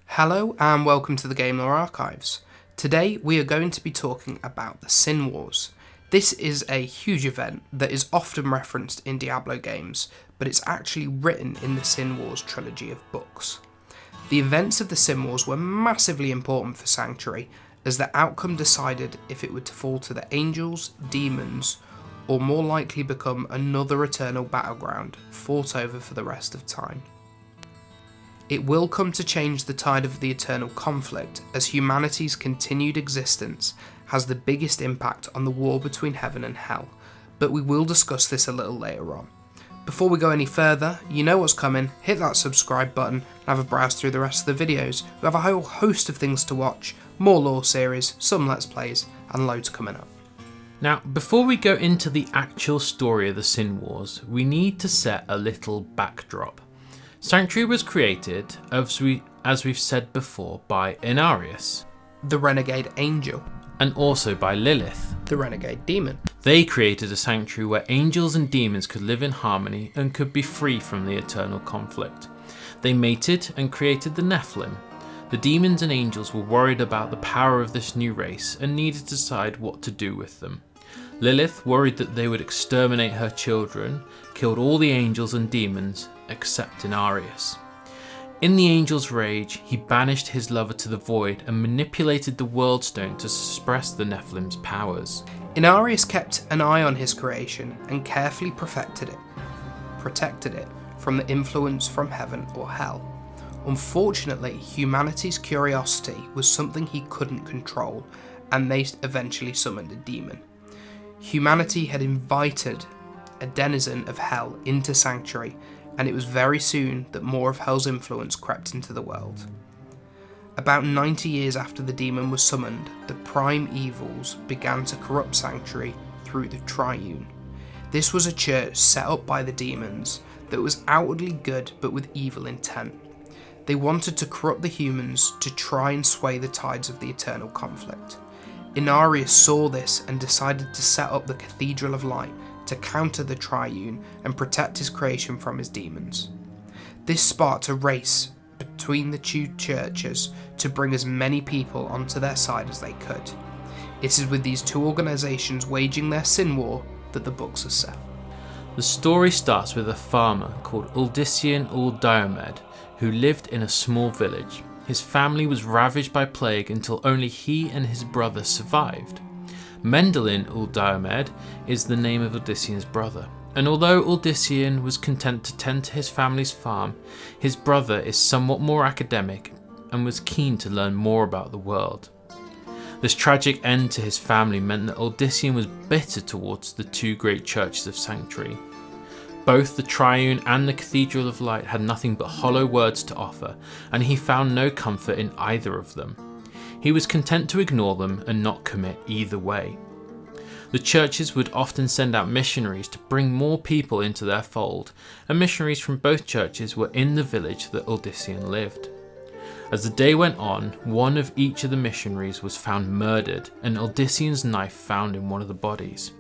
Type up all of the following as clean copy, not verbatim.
Hello and welcome to the Game Lore Archives. Today we are going to be talking about the Sin Wars. This is a huge event that is often referenced in Diablo games, but it's actually written in the Sin Wars trilogy of books. The events of the Sin Wars were massively important for Sanctuary, as the outcome decided if it would fall to the angels, demons, or more likely become another eternal battleground fought over for the rest of time. It will come to change the tide of the eternal conflict, as humanity's continued existence has the biggest impact on the war between heaven and hell, but we will discuss this a little later on. Before we go any further, you know what's coming, hit that subscribe button and have a browse through the rest of the videos. We have a whole host of things to watch, more lore series, some let's plays, and loads coming up. Now, before we go into the actual story of the Sin Wars, we need to set a little backdrop. Sanctuary was created, as we've said before, by Inarius, The renegade angel, and also by Lilith, the renegade demon. They created a sanctuary where angels and demons could live in harmony and could be free from the eternal conflict. They mated and created the Nephilim. The demons and angels were worried about the power of this new race and needed to decide what to do with them. Lilith, worried that they would exterminate her children, killed all the angels and demons except Inarius. In the angel's rage, he banished his lover to the void and manipulated the World Stone to suppress the Nephilim's powers. Inarius kept an eye on his creation and carefully protected it from the influence from heaven or hell. Unfortunately, humanity's curiosity was something he couldn't control, and they eventually summoned a demon. Humanity had invited a denizen of hell into Sanctuary, and it was very soon that more of hell's influence crept into the world. About 90 years after the demon was summoned, the prime evils began to corrupt Sanctuary through the Triune. This was a church set up by the demons that was outwardly good but with evil intent. They wanted to corrupt the humans to try and sway the tides of the eternal conflict. Inarius saw this and decided to set up the Cathedral of Light to counter the Triune and protect his creation from his demons. This sparked a race between the two churches to bring as many people onto their side as they could. It is with these two organisations waging their sin war that the books are set. The story starts with a farmer called Ul-Diomed, who lived in a small village. His family was ravaged by plague until only he and his brother survived. Mendelian Ul-Diomed is the name of Odyssean's brother, and although Odyssean was content to tend to his family's farm, his brother is somewhat more academic and was keen to learn more about the world. This tragic end to his family meant that Odyssean was bitter towards the two great churches of Sanctuary. Both the Triune and the Cathedral of Light had nothing but hollow words to offer, and he found no comfort in either of them. He was content to ignore them and not commit either way. The churches would often send out missionaries to bring more people into their fold, and missionaries from both churches were in the village that Odyssean lived. As the day went on, one of each of the missionaries was found murdered, and Odyssean's knife found in one of the bodies.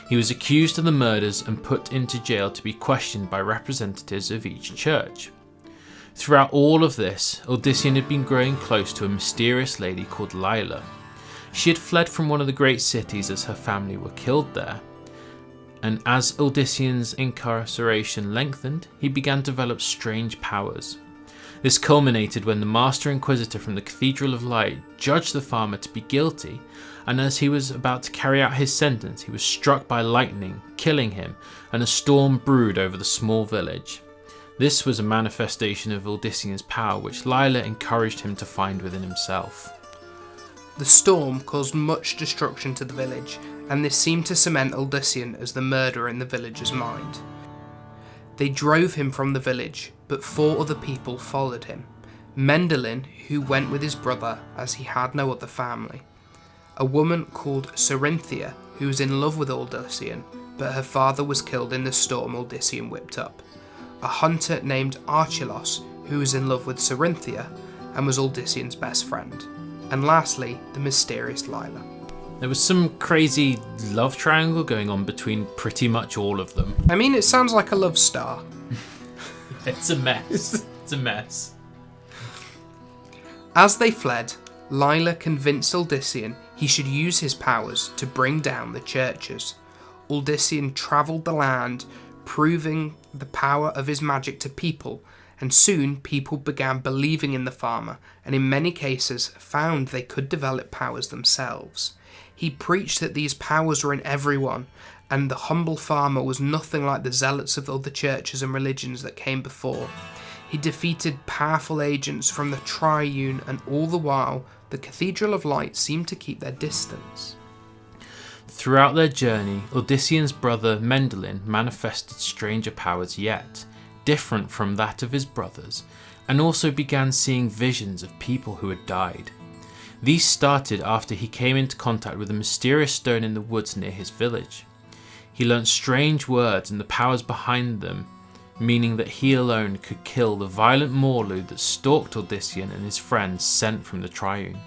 He was accused of the murders and put into jail to be questioned by representatives of each church. Throughout all of this, Odyssean had been growing close to a mysterious lady called Lilith. She had fled from one of the great cities as her family were killed there. And as Odyssean's incarceration lengthened, he began to develop strange powers. This culminated when the Master Inquisitor from the Cathedral of Light judged the farmer to be guilty, and as he was about to carry out his sentence, he was struck by lightning, killing him, and a storm brewed over the small village. This was a manifestation of Odyssean's power, which Lilith encouraged him to find within himself. The storm caused much destruction to the village, and this seemed to cement Odyssean as the murderer in the villagers' mind. They drove him from the village, but 4 other people followed him. Mendelian, who went with his brother as he had no other family. A woman called Cerinthia, who was in love with Odyssean, but her father was killed in the storm Odyssean whipped up. A hunter named Archelaus, who was in love with Cerinthia and was Odyssean's best friend. And lastly, the mysterious Lilith. There was some crazy love triangle going on between pretty much all of them. I mean, it sounds like a love star. It's a mess. It's a mess. As they fled, Lila convinced Ul-Diomed he should use his powers to bring down the churches. Ul-Diomed travelled the land, proving the power of his magic to people, and soon people began believing in the farmer, and in many cases found they could develop powers themselves. He preached that these powers were in everyone, and the humble farmer was nothing like the zealots of other churches and religions that came before. He defeated powerful agents from the Triune, and all the while, the Cathedral of Light seemed to keep their distance. Throughout their journey, Ul-Diosed's brother Mendelian manifested stranger powers yet, different from that of his brothers, and also began seeing visions of people who had died. These started after he came into contact with a mysterious stone in the woods near his village. He learnt strange words and the powers behind them, meaning that he alone could kill the violent Morlu that stalked Ul-Diomed and his friends sent from the Triune.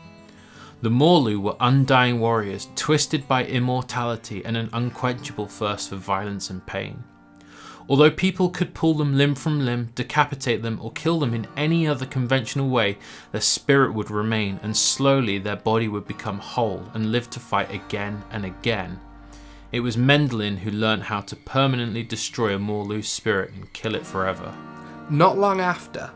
The Morlu were undying warriors, twisted by immortality and an unquenchable thirst for violence and pain. Although people could pull them limb from limb, decapitate them, or kill them in any other conventional way, their spirit would remain, and slowly their body would become whole and live to fight again and again. It was Mendelian who learnt how to permanently destroy a Morlu's spirit and kill it forever. Not long after,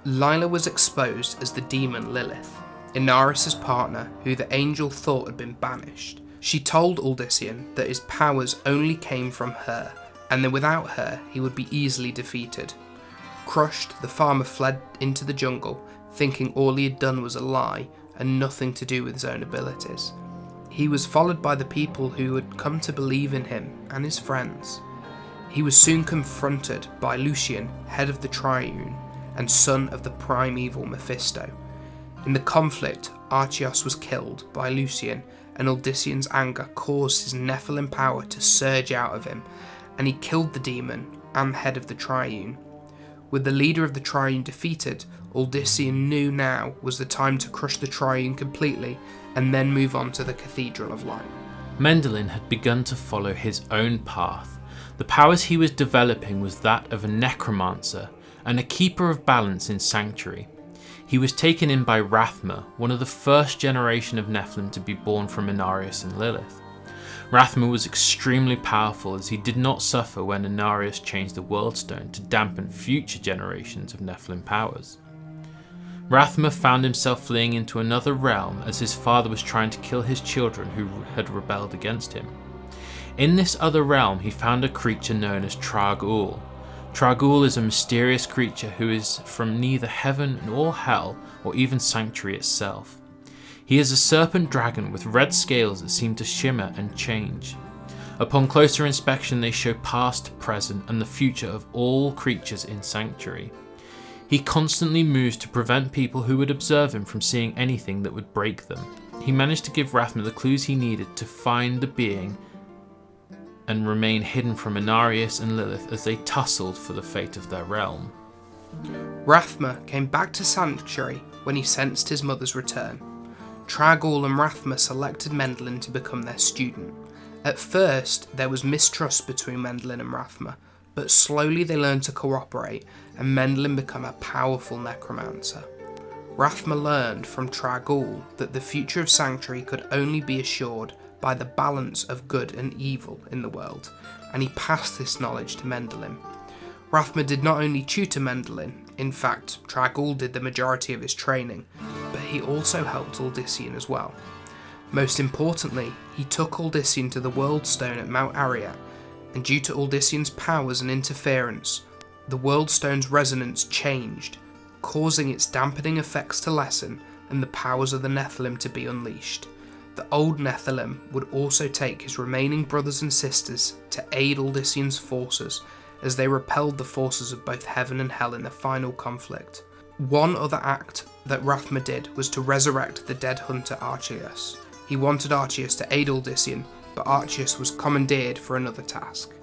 Lila was exposed as the demon Lilith, Inarius' partner, who the angel thought had been banished. She told Ul-Diomed that his powers only came from her, and that without her he would be easily defeated. Crushed, the farmer fled into the jungle, thinking all he had done was a lie and nothing to do with his own abilities. He was followed by the people who had come to believe in him and his friends. He was soon confronted by Lucian, head of the Triune and son of the primeval Mephisto. In the conflict, Archios was killed by Lucian, and Ul-Diosed's anger caused his Nephilim power to surge out of him, and he killed the demon and head of the Triune. With the leader of the Triune defeated, Ul-Diomed knew now was the time to crush the Triune completely and then move on to the Cathedral of Light. Mendelian had begun to follow his own path. The powers he was developing was that of a necromancer and a keeper of balance in Sanctuary. He was taken in by Rathma, one of the first generation of Nephilim to be born from Inarius and Lilith. Rathma was extremely powerful, as he did not suffer when Inarius changed the World Stone to dampen future generations of Nephilim powers. Rathma found himself fleeing into another realm as his father was trying to kill his children who had rebelled against him. In this other realm he found a creature known as Trag-Ul. Trag-Ul is a mysterious creature who is from neither heaven nor hell or even Sanctuary itself. He is a serpent dragon with red scales that seem to shimmer and change. Upon closer inspection they show past, present and the future of all creatures in Sanctuary. He constantly moves to prevent people who would observe him from seeing anything that would break them. He managed to give Rathma the clues he needed to find the being and remain hidden from Inarius and Lilith as they tussled for the fate of their realm. Rathma came back to Sanctuary when he sensed his mother's return. Trag-Ul and Rathma selected Mendelian to become their student. At first, there was mistrust between Mendelian and Rathma, but slowly they learned to cooperate, and Mendelian became a powerful necromancer. Rathma learned from Trag-Ul that the future of Sanctuary could only be assured by the balance of good and evil in the world, and he passed this knowledge to Mendelian. Rathma did not only tutor Mendelian, in fact, Trag-Ul did the majority of his training, but he also helped Ul-Diomed as well. Most importantly, he took Ul-Diomed to the World Stone at Mount Arreat, and due to Ul-Diosed's powers and interference, the World Stone's resonance changed, causing its dampening effects to lessen and the powers of the Nephilim to be unleashed. The old Nephilim would also take his remaining brothers and sisters to aid Ul-Diosed's forces as they repelled the forces of both heaven and hell in the final conflict. One other act that Rathma did was to resurrect the dead hunter Archios. He wanted Archios to aid Ul-Diomed, but Archios was commandeered for another task.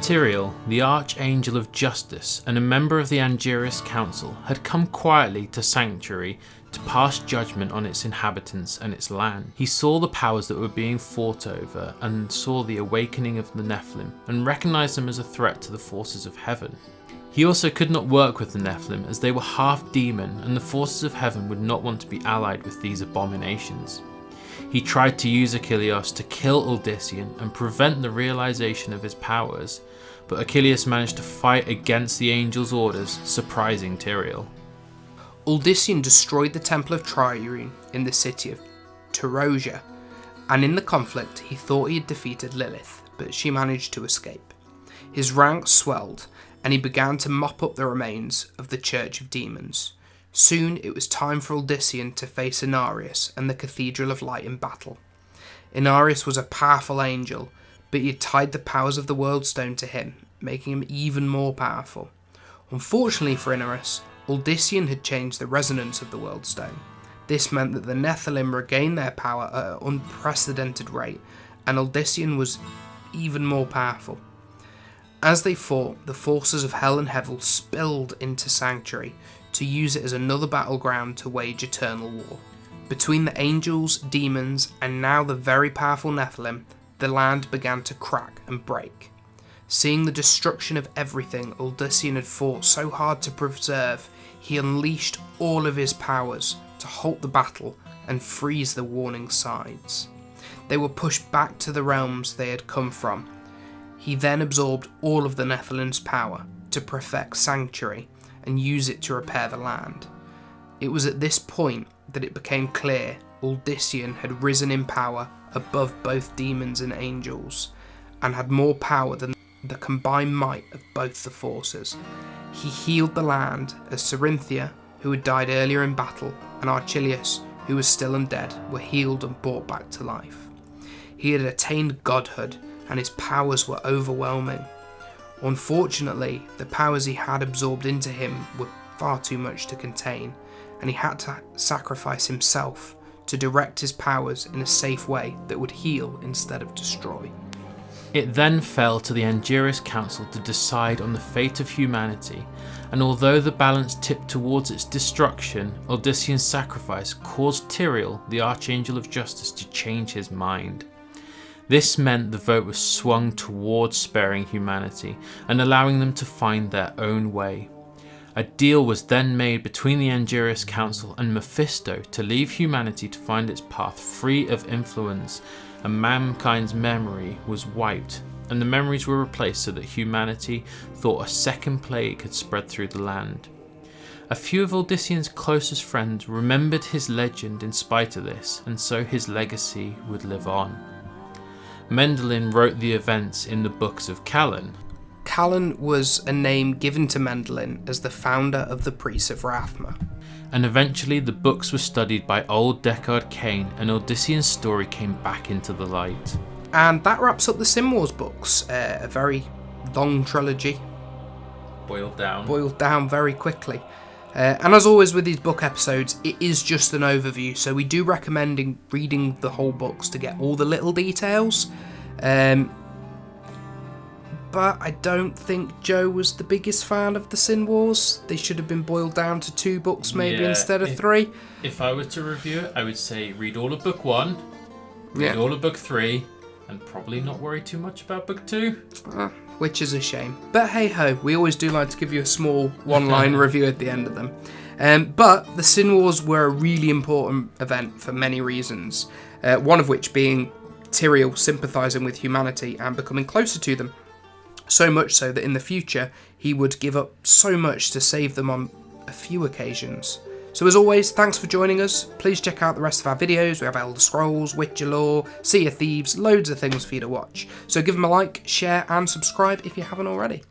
Tyrael, the Archangel of Justice and a member of the Angiris Council, had come quietly to Sanctuary to pass judgment on its inhabitants and its land. He saw the powers that were being fought over and saw the awakening of the Nephilim and recognized them as a threat to the forces of heaven. He also could not work with the Nephilim as they were half demon and the forces of heaven would not want to be allied with these abominations. He tried to use Achilleus to kill Ul-Diomed and prevent the realization of his powers, but Achilleus managed to fight against the angel's orders, surprising Tyrael. Ul-Diomed destroyed the Temple of Trireme in the city of Terosia, and in the conflict he thought he had defeated Lilith, but she managed to escape. His ranks swelled, and he began to mop up the remains of the Church of Demons. Soon it was time for Ul-Diomed to face Inarius and the Cathedral of Light in battle. Inarius was a powerful angel, but he had tied the powers of the World Stone to him, making him even more powerful. Unfortunately for Inarius, Ul-Diomed had changed the resonance of the World Stone. This meant that the Nephilim regained their power at an unprecedented rate, and Ul-Diomed was even more powerful. As they fought, the forces of Hell and Heaven spilled into Sanctuary to use it as another battleground to wage eternal war. Between the angels, demons, and now the very powerful Nephilim, the land began to crack and break. Seeing the destruction of everything Ul-Diomed had fought so hard to preserve, he unleashed all of his powers to halt the battle and freeze the warning sides. They were pushed back to the realms they had come from. He then absorbed all of the Nephilim's power to perfect Sanctuary and use it to repair the land. It was at this point that it became clear Ul-Diomed had risen in power above both demons and angels, and had more power than the combined might of both the forces. He healed the land as Cerinthia, who had died earlier in battle, and Archelaus, who was still undead, were healed and brought back to life. He had attained godhood, and his powers were overwhelming. Unfortunately, the powers he had absorbed into him were far too much to contain, and he had to sacrifice himself to direct his powers in a safe way that would heal instead of destroy. It then fell to the Angiris Council to decide on the fate of humanity, and although the balance tipped towards its destruction, Ul-Diomede's sacrifice caused Tyrael, the Archangel of Justice, to change his mind. This meant the vote was swung towards sparing humanity and allowing them to find their own way. A deal was then made between the Angiris Council and Mephisto to leave humanity to find its path free of influence, and mankind's memory was wiped, and the memories were replaced so that humanity thought a second plague had spread through the land. A few of Ul-Diomede's closest friends remembered his legend in spite of this, and so his legacy would live on. Mendelian wrote the events in the books of Callan. Callan was a name given to Mendelian as the founder of the Priests of Rathma. And eventually the books were studied by old Deckard Cain, and Ul-Diomede's story came back into the light. And that wraps up the Sin Wars books, a very long trilogy. Boiled down very quickly. And as always with these book episodes, it is just an overview, so we do recommend reading the whole books to get all the little details. But I don't think Joe was the biggest fan of the Sin Wars. They should have been boiled down to 2 books maybe instead of 3. If I were to review it, I would say read all of book 1, read all of book 3, and probably not worry too much about book 2. Which is a shame. But hey ho, we always do like to give you a small one-line review at the end of them. But the Sin Wars were a really important event for many reasons. One of which being Tyrael sympathising with humanity and becoming closer to them. So much so that in the future, he would give up so much to save them on a few occasions. So as always, thanks for joining us. Please check out the rest of our videos. We have Elder Scrolls, Witcher Lore, Sea of Thieves, loads of things for you to watch. So give them a like, share and subscribe if you haven't already.